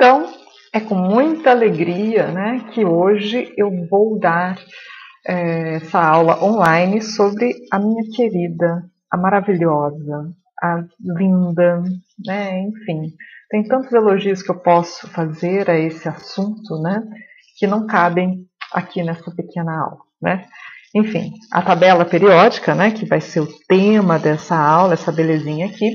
Então, é com muita alegria, né, que hoje eu vou dar essa aula online sobre a minha querida, a maravilhosa, a linda, né, enfim. Tem tantos elogios que eu posso fazer a esse assunto, né, que não cabem aqui nessa pequena aula, né. Enfim, a tabela periódica, né, que vai ser o tema dessa aula, essa belezinha aqui,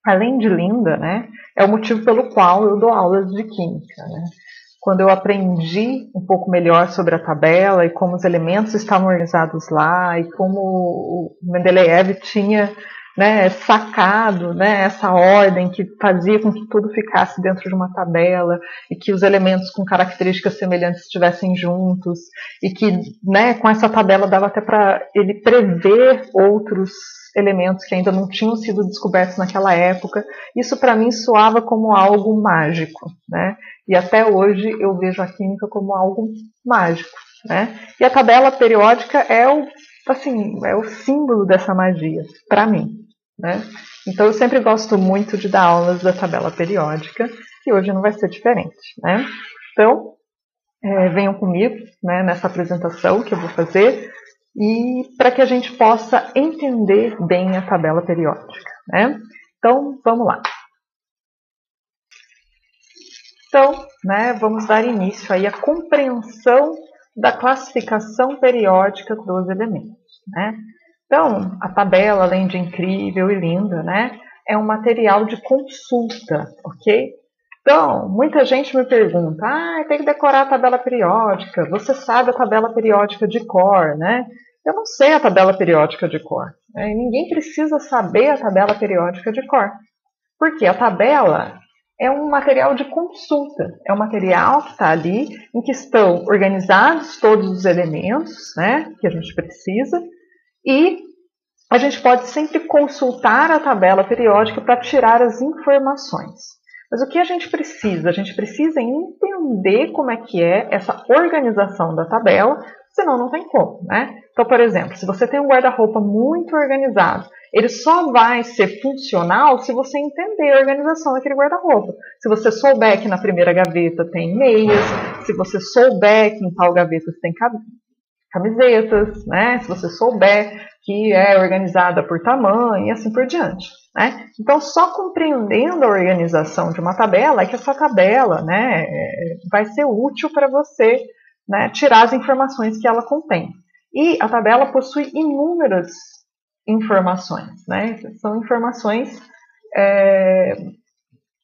além de linda, né, é o motivo pelo qual eu dou aulas de química, né. Quando eu aprendi um pouco melhor sobre a tabela e como os elementos estavam organizados lá e como o Mendeleev tinha, né, sacado, né, essa ordem que fazia com que tudo ficasse dentro de uma tabela e que os elementos com características semelhantes estivessem juntos e que, né, com essa tabela dava até para ele prever outros elementos que ainda não tinham sido descobertos naquela época. Isso para mim soava como algo mágico, né? E até hoje eu vejo a química como algo mágico, né? E a tabela periódica é o símbolo dessa magia, para mim, né? Então eu sempre gosto muito de dar aulas da tabela periódica e hoje não vai ser diferente, né? Então, venham comigo, né, nessa apresentação que eu vou fazer e para que a gente possa entender bem a tabela periódica, né? Então, vamos lá. Então, né, vamos dar início aí à compreensão da classificação periódica dos elementos, né? Então, a tabela, além de incrível e linda, né, é um material de consulta, ok? Então, muita gente me pergunta, tem que decorar a tabela periódica, você sabe a tabela periódica de cor, né? Eu não sei a tabela periódica de cor, né? E ninguém precisa saber a tabela periódica de cor, porque a tabela é um material de consulta, é um material que está ali, em que estão organizados todos os elementos, né, que a gente precisa, e a gente pode sempre consultar a tabela periódica para tirar as informações. Mas o que a gente precisa? A gente precisa entender como é que é essa organização da tabela, senão não tem como, né? Então, por exemplo, se você tem um guarda-roupa muito organizado, ele só vai ser funcional se você entender a organização daquele guarda-roupa. Se você souber que na primeira gaveta tem meias, se você souber que em tal gaveta tem camisetas, né? Se você souber que é organizada por tamanho e assim por diante, né? Então, só compreendendo a organização de uma tabela é que essa tabela, né, vai ser útil para você, né, tirar as informações que ela contém. E a tabela possui inúmeras informações, né? São informações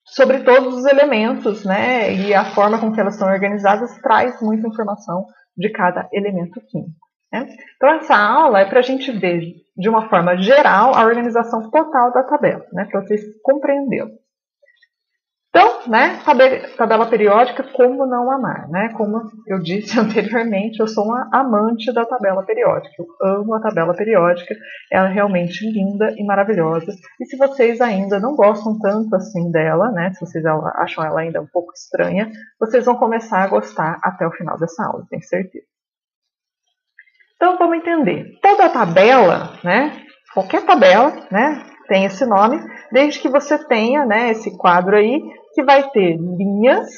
sobre todos os elementos, né? E a forma com que elas estão organizadas traz muita informação de cada elemento químico, né? Então, essa aula é para a gente ver, de uma forma geral, a organização total da tabela, né? Para vocês compreenderem. Então, né, tabela periódica, como não amar, né? Como eu disse anteriormente, eu sou uma amante da tabela periódica. Eu amo a tabela periódica, ela é realmente linda e maravilhosa. E se vocês ainda não gostam tanto assim dela, né, se vocês acham ela ainda um pouco estranha, vocês vão começar a gostar até o final dessa aula, tenho certeza. Então, vamos entender. Toda tabela, né, qualquer tabela, né, tem esse nome, desde que você tenha, né, esse quadro aí, que vai ter linhas,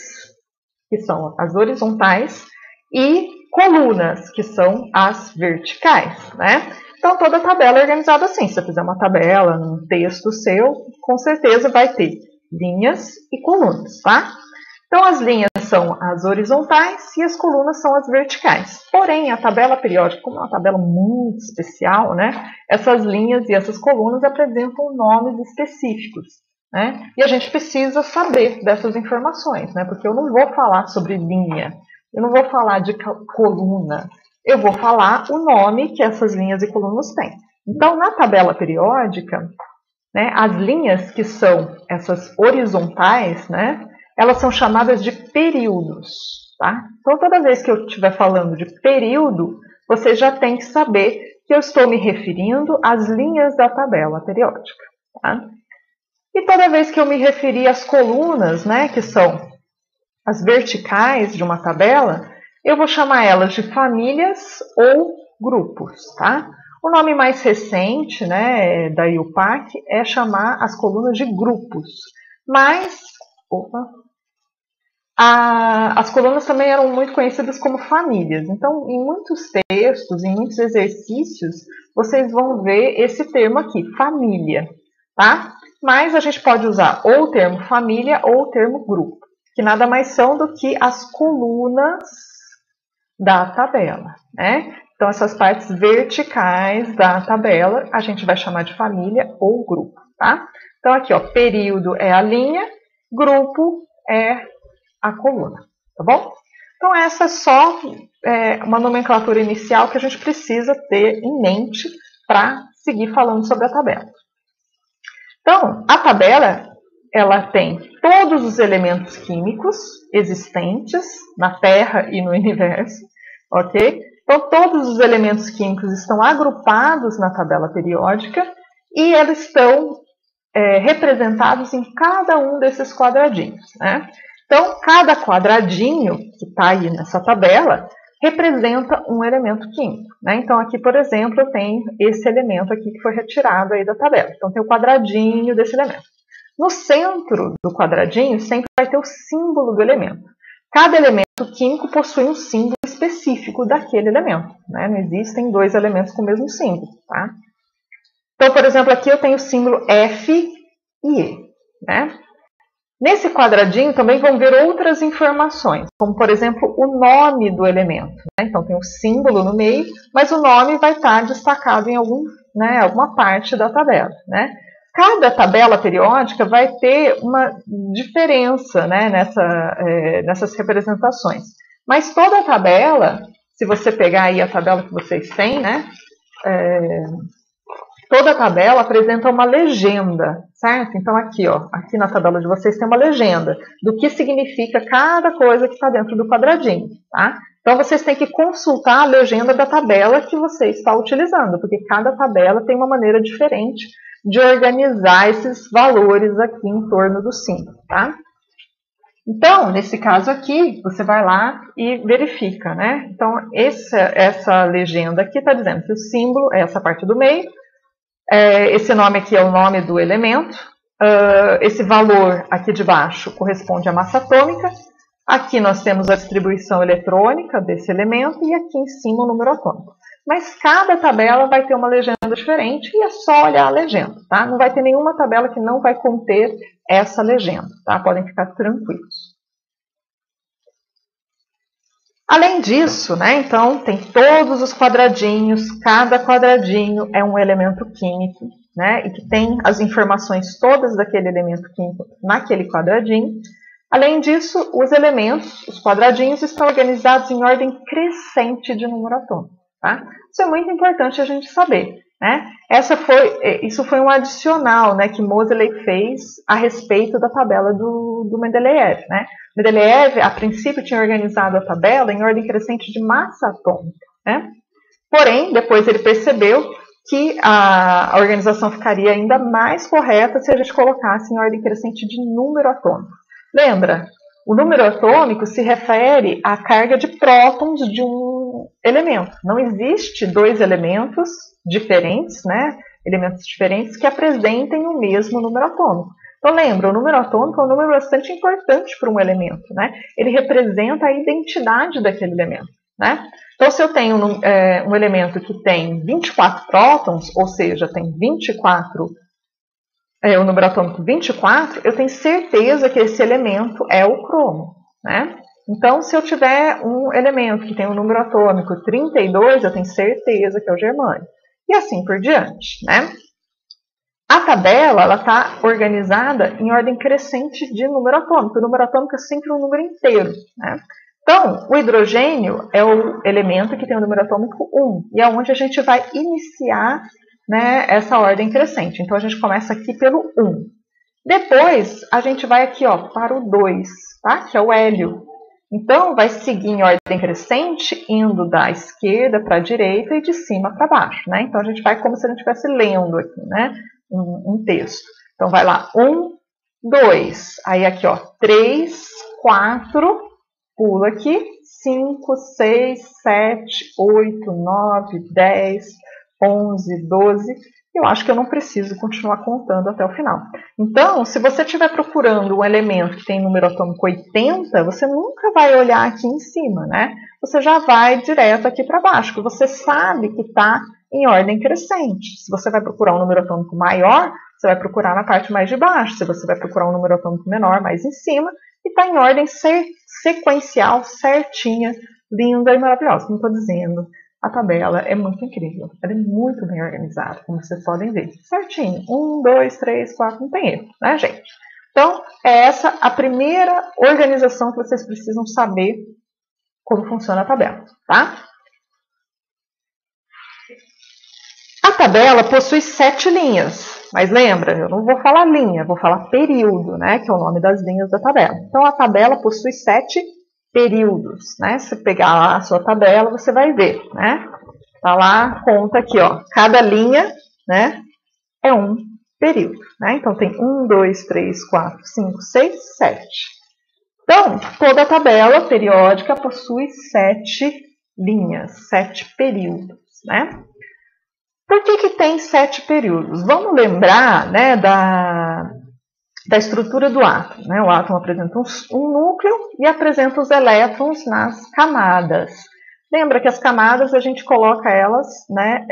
que são as horizontais, e colunas, que são as verticais, né? Então, toda tabela é organizada assim. Se você fizer uma tabela num texto seu, com certeza vai ter linhas e colunas, tá? Então, as linhas são as horizontais e as colunas são as verticais. Porém, a tabela periódica, como é uma tabela muito especial, né? Essas linhas e essas colunas apresentam nomes específicos, né? E a gente precisa saber dessas informações, né? Porque eu não vou falar sobre linha, eu não vou falar de coluna, eu vou falar o nome que essas linhas e colunas têm. Então, na tabela periódica, né, as linhas que são essas horizontais, né, elas são chamadas de períodos, tá? Então, toda vez que eu estiver falando de período, você já tem que saber que eu estou me referindo às linhas da tabela periódica, tá? E toda vez que eu me referir às colunas, né, que são as verticais de uma tabela, eu vou chamar elas de famílias ou grupos, tá? O nome mais recente, né, da IUPAC é chamar as colunas de grupos, mas As colunas também eram muito conhecidas como famílias. Então, em muitos textos, em muitos exercícios, vocês vão ver esse termo aqui, família, tá? Mas a gente pode usar ou o termo família ou o termo grupo, que nada mais são do que as colunas da tabela, né? Então, essas partes verticais da tabela, a gente vai chamar de família ou grupo, tá? Então, aqui, ó, período é a linha, grupo é a coluna, tá bom? Então, essa é só uma nomenclatura inicial que a gente precisa ter em mente para seguir falando sobre a tabela. Então, a tabela, ela tem todos os elementos químicos existentes na Terra e no universo, ok? Então, todos os elementos químicos estão agrupados na tabela periódica e eles estão representados em cada um desses quadradinhos, né? Então, cada quadradinho que está aí nessa tabela representa um elemento químico, né? Então, aqui, por exemplo, eu tenho esse elemento aqui que foi retirado aí da tabela. Então, tem o quadradinho desse elemento. No centro do quadradinho sempre vai ter o símbolo do elemento. Cada elemento químico possui um símbolo específico daquele elemento, né? Não existem dois elementos com o mesmo símbolo, tá? Então, por exemplo, aqui eu tenho o símbolo F e E, né? Nesse quadradinho também vão ver outras informações, como, por exemplo, o nome do elemento, né? Então, tem o símbolo no meio, mas o nome vai estar destacado em alguma parte da tabela, né? Cada tabela periódica vai ter uma diferença, né, nessas representações. Mas toda tabela, se você pegar aí a tabela que vocês têm, né, toda tabela apresenta uma legenda, certo? Então aqui, ó, aqui na tabela de vocês tem uma legenda do que significa cada coisa que está dentro do quadradinho, tá? Então vocês têm que consultar a legenda da tabela que você está utilizando, porque cada tabela tem uma maneira diferente de organizar esses valores aqui em torno do símbolo, tá? Então, nesse caso aqui, você vai lá e verifica, né? Então, essa legenda aqui está dizendo que o símbolo é essa parte do meio, esse nome aqui é o nome do elemento, esse valor aqui de baixo corresponde à massa atômica, aqui nós temos a distribuição eletrônica desse elemento e aqui em cima o número atômico. Mas cada tabela vai ter uma legenda diferente e é só olhar a legenda, tá? Não vai ter nenhuma tabela que não vai conter essa legenda, tá? Podem ficar tranquilos. Além disso, né, então, tem todos os quadradinhos, cada quadradinho é um elemento químico, né, e que tem as informações todas daquele elemento químico naquele quadradinho. Além disso, os elementos, os quadradinhos, estão organizados em ordem crescente de número atômico, tá? Isso é muito importante a gente saber, né? Isso foi um adicional, né, que Moseley fez a respeito da tabela do Mendeleev, né? Mendeleev, a princípio, tinha organizado a tabela em ordem crescente de massa atômica, né? Porém, depois ele percebeu que a organização ficaria ainda mais correta se a gente colocasse em ordem crescente de número atômico. Lembra? O número atômico se refere à carga de prótons de um elemento. Não existe dois elementos diferentes, né? Elementos diferentes que apresentem o mesmo número atômico. Então, lembra, o número atômico é um número bastante importante para um elemento, né? Ele representa a identidade daquele elemento, né? Então, se eu tenho um elemento que tem 24 prótons, ou seja, tem 24, o número atômico 24, eu tenho certeza que esse elemento é o cromo, né? Então, se eu tiver um elemento que tem um número atômico 32, eu tenho certeza que é o germânio. E assim por diante, né? A tabela está organizada em ordem crescente de número atômico. O número atômico é sempre um número inteiro, né? Então, o hidrogênio é o elemento que tem o número atômico 1, e é onde a gente vai iniciar, né, essa ordem crescente. Então, a gente começa aqui pelo 1. Depois, a gente vai aqui, ó, para o 2, tá? Que é o hélio. Então, vai seguir em ordem crescente, indo da esquerda para a direita e de cima para baixo, né? Então, a gente vai como se a gente estivesse lendo aqui, né? Um texto. Então, vai lá, 1, 2. Aí, aqui, ó, 3, 4, pula aqui, 5, 6, 7, 8, 9, 10, 11, 12. eu acho que eu não preciso continuar contando até o final. Então, se você estiver procurando um elemento que tem número atômico 80, você nunca vai olhar aqui em cima, né? Você já vai direto aqui para baixo, porque você sabe que está em ordem crescente. Se você vai procurar um número atômico maior, você vai procurar na parte mais de baixo. Se você vai procurar um número atômico menor, mais em cima, e está em ordem sequencial, certinha, linda e maravilhosa. Como estou dizendo, a tabela é muito incrível. Ela é muito bem organizada, como vocês podem ver. Certinho. 1, 2, 3, 4, não tem erro, né, gente? Então, é essa a primeira organização que vocês precisam saber como funciona a tabela, tá? A tabela possui 7 linhas, mas lembra, eu não vou falar linha, vou falar período, né, que é o nome das linhas da tabela. Então, a tabela possui 7 períodos, né? Se pegar lá a sua tabela, você vai ver, né? Tá lá, conta aqui, ó, cada linha, né, é um período, né? Então, tem 1, 2, 3, 4, 5, 6, 7. Então, toda a tabela periódica possui 7 linhas, 7 períodos, né? Por que tem 7 períodos? Vamos lembrar, né, da estrutura do átomo, né? O átomo apresenta um núcleo e apresenta os elétrons nas camadas. Lembra que as camadas a gente coloca elas, né,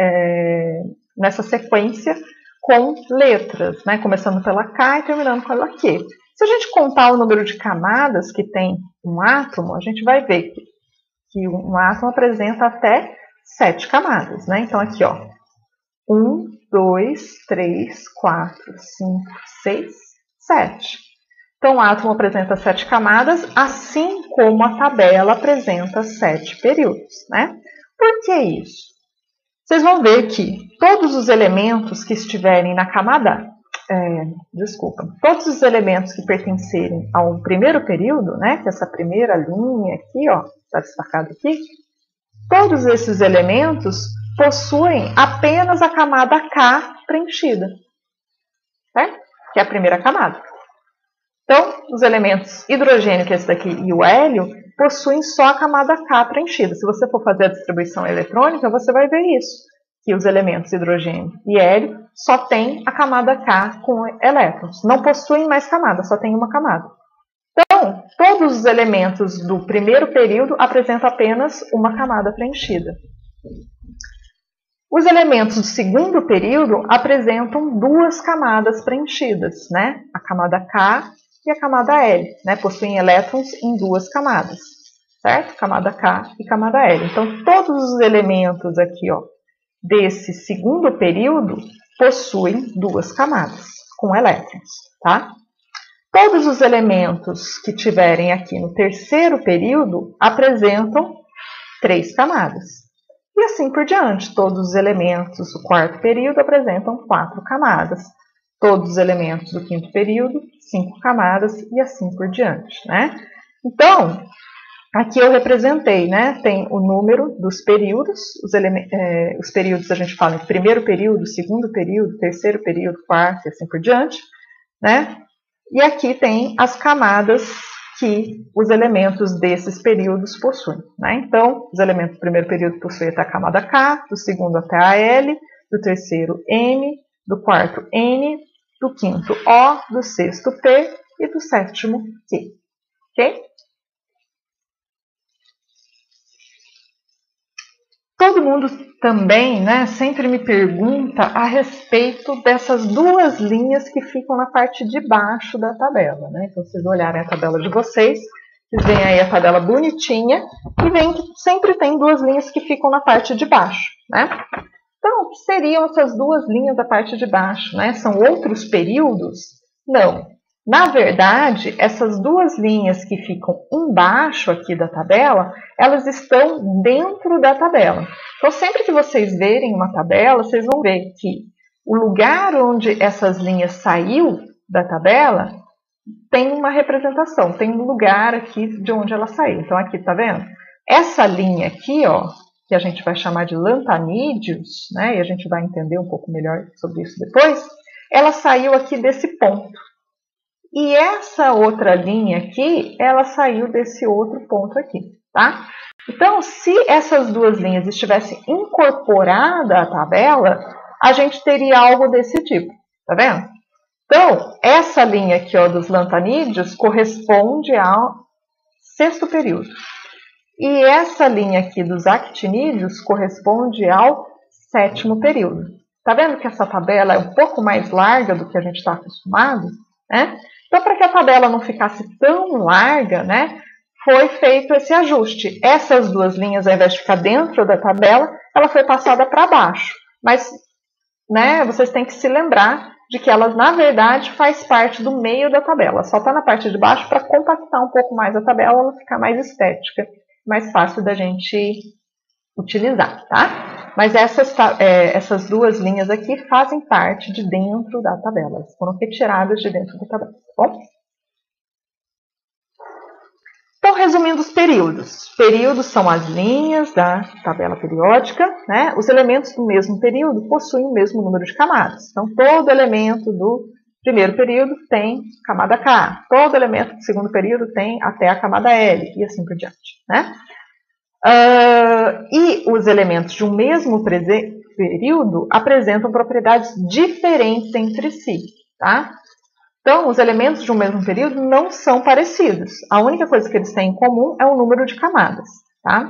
nessa sequência com letras, né, começando pela K e terminando pela Q. Se a gente contar o número de camadas que tem um átomo, a gente vai ver que um átomo apresenta até 7 camadas, né? Então aqui, ó, 1, 2, 3, 4, 5, 6, 7. Então, o átomo apresenta 7 camadas, assim como a tabela apresenta 7 períodos, né? Por que isso? Vocês vão ver que todos os elementos que estiverem na camada, todos os elementos que pertencerem ao primeiro período, né? Que é essa primeira linha aqui, ó, está destacado aqui, todos esses elementos possuem apenas a camada K preenchida, certo? Que é a primeira camada. Então, os elementos hidrogênio, que é esse daqui, e o hélio, possuem só a camada K preenchida. Se você for fazer a distribuição eletrônica, você vai ver isso, que os elementos hidrogênio e hélio só têm a camada K com elétrons. Não possuem mais camada, só tem uma camada. Então, todos os elementos do primeiro período apresentam apenas uma camada preenchida. Os elementos do segundo período apresentam 2 camadas preenchidas, né? A camada K e a camada L, né? Possuem elétrons em 2 camadas, certo? Camada K e camada L. Então, todos os elementos aqui, ó, desse segundo período possuem 2 camadas com elétrons, tá? Todos os elementos que tiverem aqui no terceiro período apresentam 3 camadas. E assim por diante, todos os elementos do quarto período apresentam 4 camadas. Todos os elementos do quinto período, 5 camadas e assim por diante, né? Então, aqui eu representei, né? Tem o número dos períodos, os períodos a gente fala em primeiro período, segundo período, terceiro período, quarto e assim por diante, né? E aqui tem as camadas que os elementos desses períodos possuem, né? Então, os elementos do primeiro período possuem até a camada K, do segundo até a L, do terceiro M, do quarto N, do quinto O, do sexto P e do sétimo Q. Ok? Todo mundo também, né, sempre me pergunta a respeito dessas 2 linhas que ficam na parte de baixo da tabela, né? Então, se vocês olharem a tabela de vocês veem aí a tabela bonitinha e veem que sempre tem 2 linhas que ficam na parte de baixo, né? Então, o que seriam essas 2 linhas da parte de baixo, né? São outros períodos? Não. Na verdade, essas 2 linhas que ficam embaixo aqui da tabela, elas estão dentro da tabela. Então, sempre que vocês verem uma tabela, vocês vão ver que o lugar onde essas linhas saiu da tabela tem uma representação, tem um lugar aqui de onde ela saiu. Então, aqui, tá vendo? Essa linha aqui, ó, que a gente vai chamar de lantanídeos, né? E a gente vai entender um pouco melhor sobre isso depois, ela saiu aqui desse ponto. E essa outra linha aqui, ela saiu desse outro ponto aqui, tá? Então, se essas 2 linhas estivessem incorporadas à tabela, a gente teria algo desse tipo, tá vendo? Então, essa linha aqui, ó, dos lantanídeos corresponde ao sexto período. E essa linha aqui dos actinídeos corresponde ao sétimo período. Tá vendo que essa tabela é um pouco mais larga do que a gente está acostumado, né? Então, para que a tabela não ficasse tão larga, né, foi feito esse ajuste. Essas duas linhas, ao invés de ficar dentro da tabela, ela foi passada para baixo. Mas, né, vocês têm que se lembrar de que elas, na verdade, faz parte do meio da tabela. Só está na parte de baixo para compactar um pouco mais a tabela, ela ficar mais estética, mais fácil da gente utilizar, tá? Mas essas duas linhas aqui fazem parte de dentro da tabela. Elas foram retiradas de dentro da tabela, tá bom? Então, resumindo os períodos. Períodos são as linhas da tabela periódica, né? Os elementos do mesmo período possuem o mesmo número de camadas. Então, todo elemento do primeiro período tem camada K. Todo elemento do segundo período tem até a camada L, e assim por diante, né? E os elementos de um mesmo período apresentam propriedades diferentes entre si, tá? Então, os elementos de um mesmo período não são parecidos. A única coisa que eles têm em comum é o número de camadas, tá?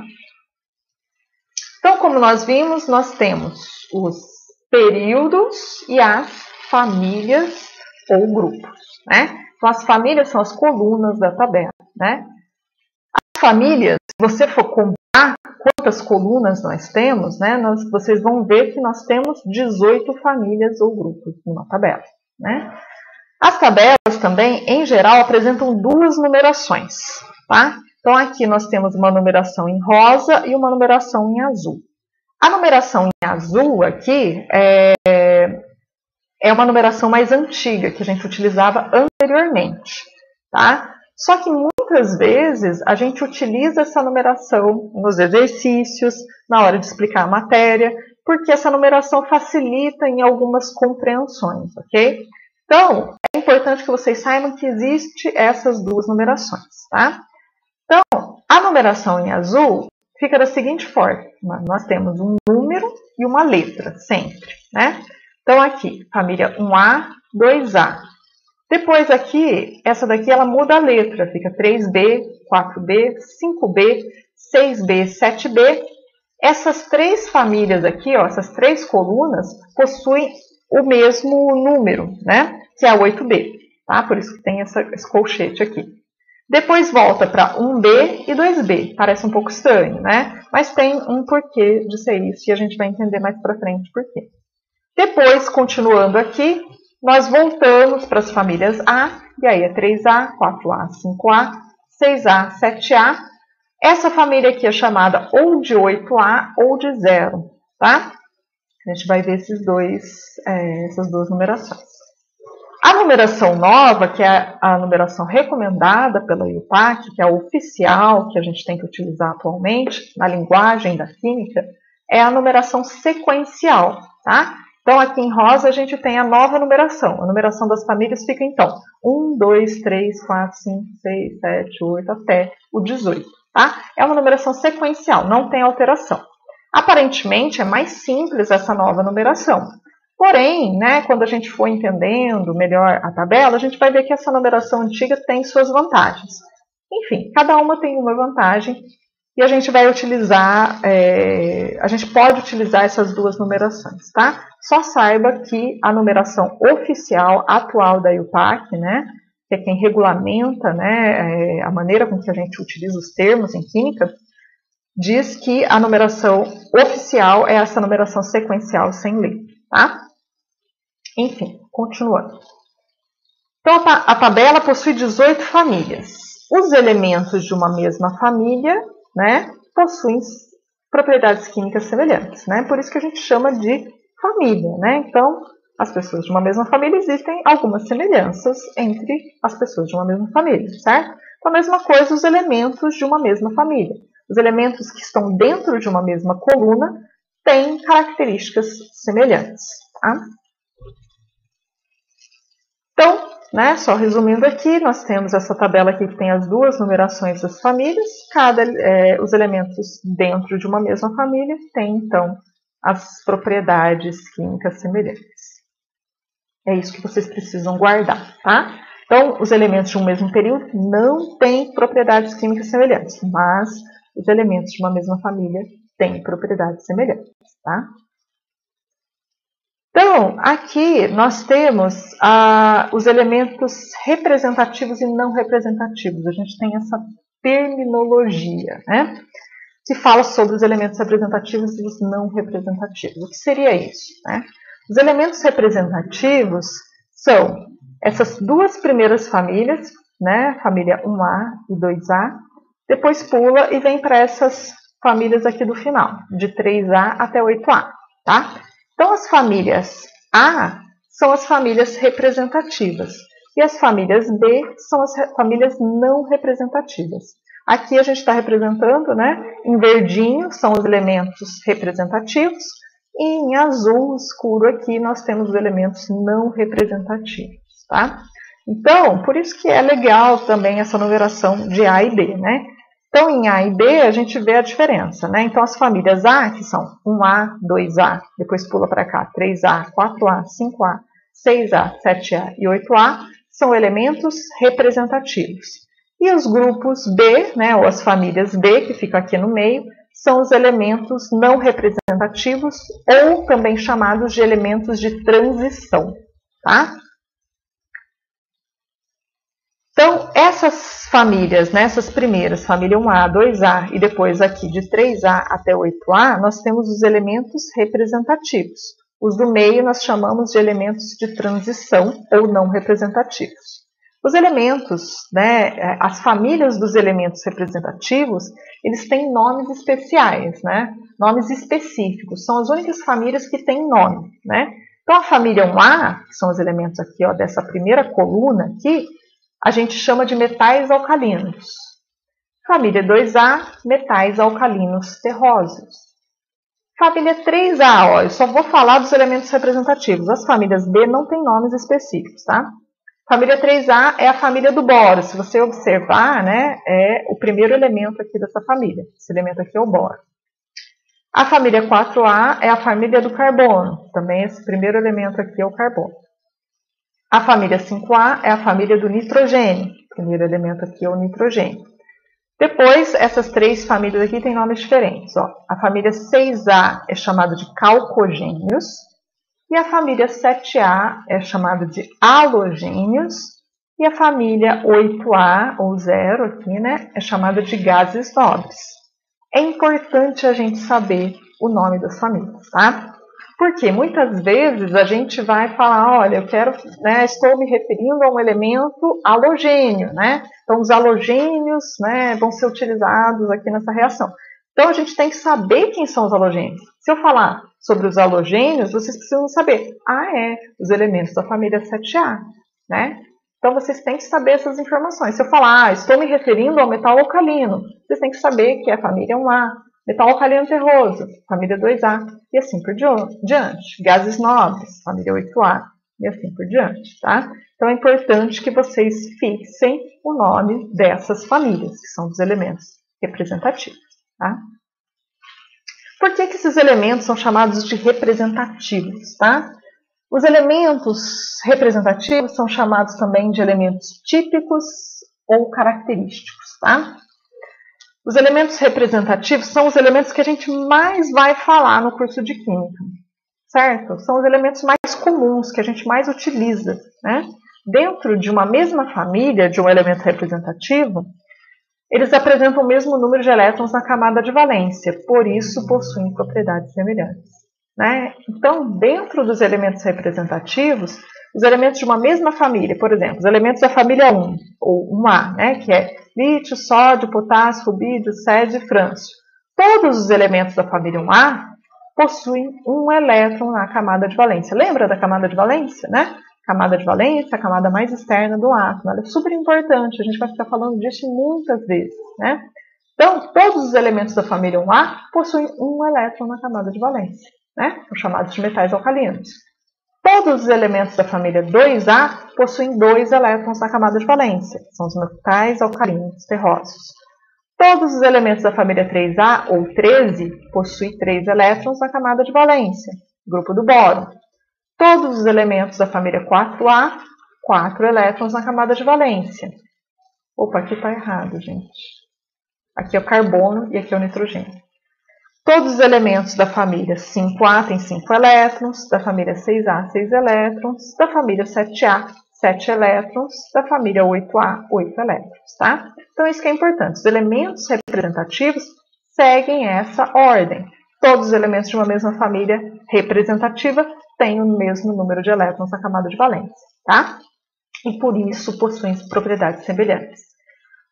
Então, como nós vimos, nós temos os períodos e as famílias ou grupos, né? Então, as famílias são as colunas da tabela, né? As famílias, se você for contar quantas colunas nós temos, né? Vocês vão ver que nós temos 18 famílias ou grupos numa tabela, né? As tabelas também, em geral, apresentam duas numerações, tá? Então, aqui nós temos uma numeração em rosa e uma numeração em azul. A numeração em azul aqui é uma numeração mais antiga, que a gente utilizava anteriormente, tá? Só que muitas vezes a gente utiliza essa numeração nos exercícios, na hora de explicar a matéria, porque essa numeração facilita em algumas compreensões, ok? Então, é importante que vocês saibam que existem essas duas numerações, tá? Então, a numeração em azul fica da seguinte forma. Nós temos um número e uma letra, sempre, né? Então, aqui, família 1A, 2A. Depois aqui, essa daqui, ela muda a letra. Fica 3B, 4B, 5B, 6B, 7B. Essas três famílias aqui, ó, essas três colunas, possuem o mesmo número, né? Que é a 8B, tá? Por isso que tem esse colchete aqui. Depois volta para 1B e 2B. Parece um pouco estranho, né? Mas tem um porquê de ser isso e a gente vai entender mais para frente por quê. Depois, continuando aqui, nós voltamos para as famílias A, e aí é 3A, 4A, 5A, 6A, 7A. Essa família aqui é chamada ou de 8A ou de 0, tá? A gente vai ver essas duas numerações. A numeração nova, que é a numeração recomendada pela IUPAC, que é a oficial que a gente tem que utilizar atualmente na linguagem da química, é a numeração sequencial, tá? Então, aqui em rosa, a gente tem a nova numeração. A numeração das famílias fica, então, 1, 2, 3, 4, 5, 6, 7, 8, até o 18, tá? É uma numeração sequencial, não tem alteração. Aparentemente, é mais simples essa nova numeração. Porém, né, quando a gente for entendendo melhor a tabela, a gente vai ver que essa numeração antiga tem suas vantagens. Enfim, cada uma tem uma vantagem e a gente vai utilizar, a gente pode utilizar essas duas numerações, tá? Só saiba que a numeração oficial atual da IUPAC, né, que é quem regulamenta, né, a maneira com que a gente utiliza os termos em química, diz que a numeração oficial é essa numeração sequencial sem letra, tá? Enfim, continuando. Então, a tabela possui 18 famílias. Os elementos de uma mesma família, né, possuem propriedades químicas semelhantes, né? Por isso que a gente chama de família, né? Então, as pessoas de uma mesma família, existem algumas semelhanças entre as pessoas de uma mesma família, certo? Então, a mesma coisa os elementos de uma mesma família. Os elementos que estão dentro de uma mesma coluna têm características semelhantes, tá? Então, né, só resumindo aqui, nós temos essa tabela aqui que tem as duas numerações das famílias. Os elementos dentro de uma mesma família têm, então, as propriedades químicas semelhantes. É isso que vocês precisam guardar, tá? Então, os elementos de um mesmo período não têm propriedades químicas semelhantes, mas os elementos de uma mesma família têm propriedades semelhantes, tá? Então, aqui nós temos os elementos representativos e não representativos. A gente tem essa terminologia, né? Se fala sobre os elementos representativos e os não representativos. O que seria isso, né? Os elementos representativos são essas duas primeiras famílias, né? Família 1A e 2A. Depois pula e vem para essas famílias aqui do final, de 3A até 8A, tá? Então, as famílias A são as famílias representativas e as famílias B são as famílias não representativas. Aqui a gente está representando, né? Em verdinho são os elementos representativos e em azul escuro aqui nós temos os elementos não representativos, tá? Então, por isso que é legal também essa numeração de A e B, né? Então, em A e B, a gente vê a diferença, né? Então, as famílias A, que são 1A, 2A, depois pula para cá, 3A, 4A, 5A, 6A, 7A e 8A, são elementos representativos. E os grupos B, né, ou as famílias B, que ficam aqui no meio, são os elementos não representativos, ou também chamados de elementos de transição, tá? Então, essas famílias, né, essas primeiras, família 1A, 2A e depois aqui de 3A até 8A, nós temos os elementos representativos. Os do meio nós chamamos de elementos de transição ou não representativos. Os elementos, né, as famílias dos elementos representativos, eles têm nomes especiais, né, nomes específicos. São as únicas famílias que têm nome, né. Então, a família 1A, que são os elementos aqui, ó, dessa primeira coluna aqui, a gente chama de metais alcalinos. Família 2A, metais alcalinos terrosos. Família 3A, ó, eu só vou falar dos elementos representativos. As famílias B não têm nomes específicos, tá? Família 3A é a família do boro. Se você observar, né, é o primeiro elemento aqui dessa família. Esse elemento aqui é o boro. A família 4A é a família do carbono. Também esse primeiro elemento aqui é o carbono. A família 5A é a família do nitrogênio. O primeiro elemento aqui é o nitrogênio. Depois, essas três famílias aqui têm nomes diferentes. Ó. A família 6A é chamada de calcogênios. E a família 7A é chamada de halogênios. E a família 8A, ou 0 aqui, né, é chamada de gases nobres. É importante a gente saber o nome das famílias, tá? Porque muitas vezes a gente vai falar, olha, eu quero, né, estou me referindo a um elemento halogênio, né? Então, os halogênios, né, vão ser utilizados aqui nessa reação. Então, a gente tem que saber quem são os halogênios. Se eu falar sobre os halogênios, vocês precisam saber, os elementos da família 7A, né? Então, vocês têm que saber essas informações. Se eu falar, estou me referindo ao metal alcalino, vocês têm que saber que é a família 1A. Metal alcalino terroso, família 2A, e assim por diante. Gases nobres, família 8A, e assim por diante, tá? Então, é importante que vocês fixem o nome dessas famílias, que são os elementos representativos, tá? Por que esses elementos são chamados de representativos, tá? Os elementos representativos são chamados também de elementos típicos ou característicos, tá? Os elementos representativos são os elementos que a gente mais vai falar no curso de Química, certo? São os elementos mais comuns, que a gente mais utiliza, né? Dentro de uma mesma família, de um elemento representativo, eles apresentam o mesmo número de elétrons na camada de valência, por isso possuem propriedades semelhantes, né? Então, dentro dos elementos representativos, os elementos de uma mesma família, por exemplo, os elementos da família 1, ou 1A, né, que é lítio, sódio, potássio, rubídio, césio e frâncio. Todos os elementos da família 1A possuem um elétron na camada de valência. Lembra da camada de valência, né? Camada de valência, a camada mais externa do átomo. Ela é super importante, a gente vai ficar falando disso muitas vezes, né? Então, todos os elementos da família 1A possuem um elétron na camada de valência, né? São chamados de metais alcalinos. Todos os elementos da família 2A possuem 2 elétrons na camada de valência, são os metais alcalinos terrosos. Todos os elementos da família 3A ou 13 possuem 3 elétrons na camada de valência, grupo do bóron. Todos os elementos da família 4A, 4 elétrons na camada de valência. Opa, aqui está errado, gente. Aqui é o carbono e aqui é o nitrogênio. Todos os elementos da família 5A têm 5 elétrons, da família 6A, 6 elétrons, da família 7A, 7 elétrons, da família 8A, 8 elétrons, tá? Então, isso que é importante. Os elementos representativos seguem essa ordem. Todos os elementos de uma mesma família representativa têm o mesmo número de elétrons na camada de valência, tá? E por isso possuem propriedades semelhantes.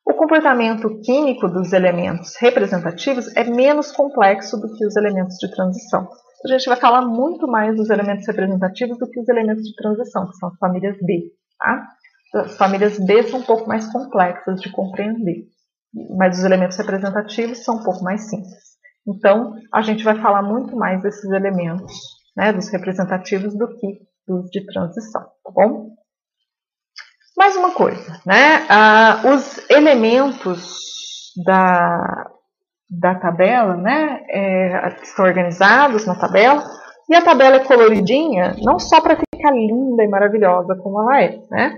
O comportamento químico dos elementos representativos é menos complexo do que os elementos de transição. A gente vai falar muito mais dos elementos representativos do que os elementos de transição, que são as famílias B. Tá? As famílias B são um pouco mais complexas de compreender, mas os elementos representativos são um pouco mais simples. Então, a gente vai falar muito mais desses elementos, né, dos representativos, do que dos de transição, tá bom? Mais uma coisa, né? Os elementos da tabela, né, estão organizados na tabela, e a tabela é coloridinha, não só para ficar linda e maravilhosa como ela é, né?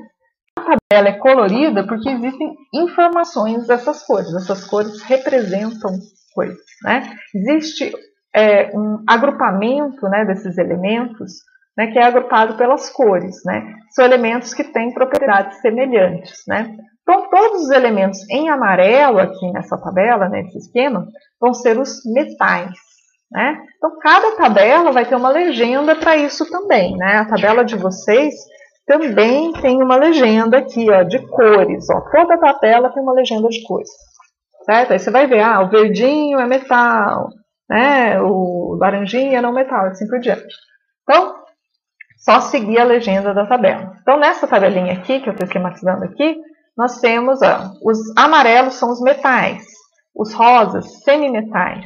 A tabela é colorida porque existem informações dessas cores. Essas cores representam coisas, né? Existe um agrupamento, né, desses elementos, né, que é agrupado pelas cores, né? São elementos que têm propriedades semelhantes, né? Então, todos os elementos em amarelo aqui nessa tabela, nesse esquema, vão ser os metais, né? Então, cada tabela vai ter uma legenda para isso também, né? A tabela de vocês também tem uma legenda aqui, ó, de cores, ó. Toda tabela tem uma legenda de cores, certo? Aí você vai ver, o verdinho é metal, né? O laranjinha é não metal, assim por diante. Então, só seguir a legenda da tabela. Então, nessa tabelinha aqui, que eu estou esquematizando aqui, nós temos, os amarelos são os metais, os rosas, semimetais,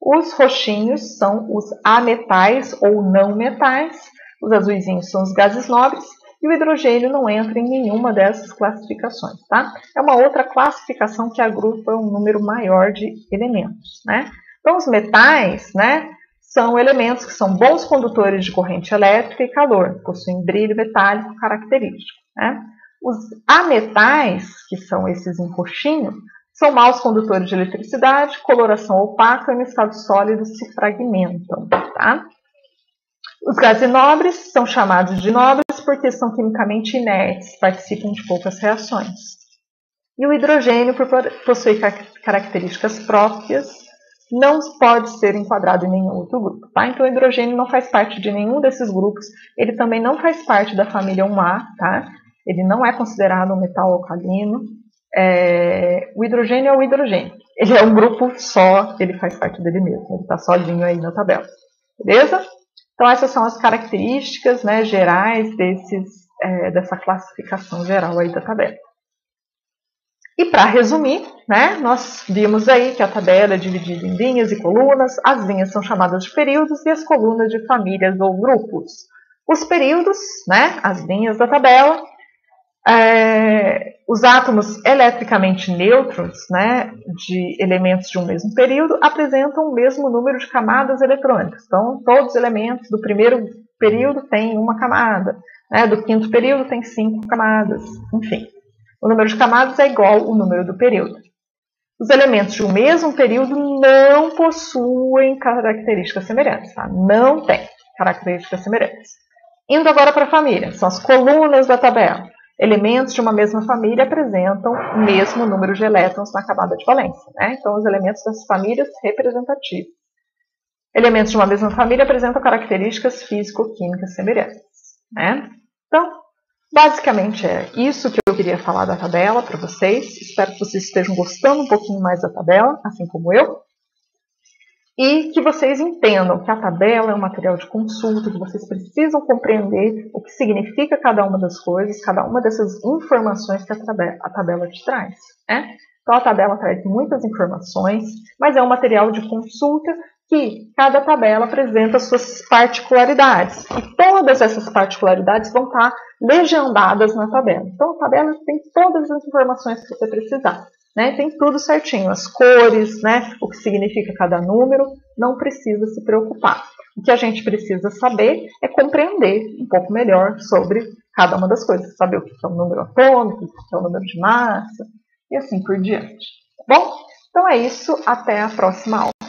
os roxinhos são os ametais ou não metais, os azuisinhos são os gases nobres, e o hidrogênio não entra em nenhuma dessas classificações, tá? É uma outra classificação que agrupa um número maior de elementos, né? Então, os metais, né, são elementos que são bons condutores de corrente elétrica e calor, possuem brilho metálico característico, né? Os ametais, que são esses em roxinho, são maus condutores de eletricidade, coloração opaca e no estado sólido se fragmentam, tá? Os gases nobres são chamados de nobres porque são quimicamente inertes, participam de poucas reações. E o hidrogênio, por possuir características próprias, não pode ser enquadrado em nenhum outro grupo, tá? Então, o hidrogênio não faz parte de nenhum desses grupos, ele também não faz parte da família 1A, tá? Ele não é considerado um metal alcalino. O hidrogênio é o hidrogênio. Ele é um grupo só, ele faz parte dele mesmo. Ele está sozinho aí na tabela. Beleza? Então, essas são as características, né, gerais dessa classificação geral aí da tabela. E para resumir, né, nós vimos aí que a tabela é dividida em linhas e colunas. As linhas são chamadas de períodos e as colunas de famílias ou grupos. Os períodos, né, as linhas da tabela, os átomos eletricamente neutros, né, de elementos de um mesmo período apresentam o mesmo número de camadas eletrônicas. Então, todos os elementos do primeiro período têm uma camada, né, do quinto período tem 5 camadas, enfim. O número de camadas é igual ao número do período. Os elementos de um mesmo período não possuem características semelhantes, tá? Não tem características semelhantes. Indo agora para a família, são as colunas da tabela. Elementos de uma mesma família apresentam o mesmo número de elétrons na camada de valência, né? Então, os elementos das famílias representativas. Elementos de uma mesma família apresentam características físico-químicas semelhantes, né? Então, basicamente é isso que eu queria falar da tabela para vocês. Espero que vocês estejam gostando um pouquinho mais da tabela, assim como eu. E que vocês entendam que a tabela é um material de consulta, que vocês precisam compreender o que significa cada uma das coisas, cada uma dessas informações que a tabela te traz, né? Então, a tabela traz muitas informações, mas é um material de consulta que cada tabela apresenta suas particularidades. E todas essas particularidades vão estar legendadas na tabela. Então, a tabela tem todas as informações que você precisar, né? Tem tudo certinho, as cores, né? O que significa cada número, não precisa se preocupar. O que a gente precisa saber é compreender um pouco melhor sobre cada uma das coisas, saber o que é um número atômico, o que é um número de massa, e assim por diante. Bom, então é isso, até a próxima aula.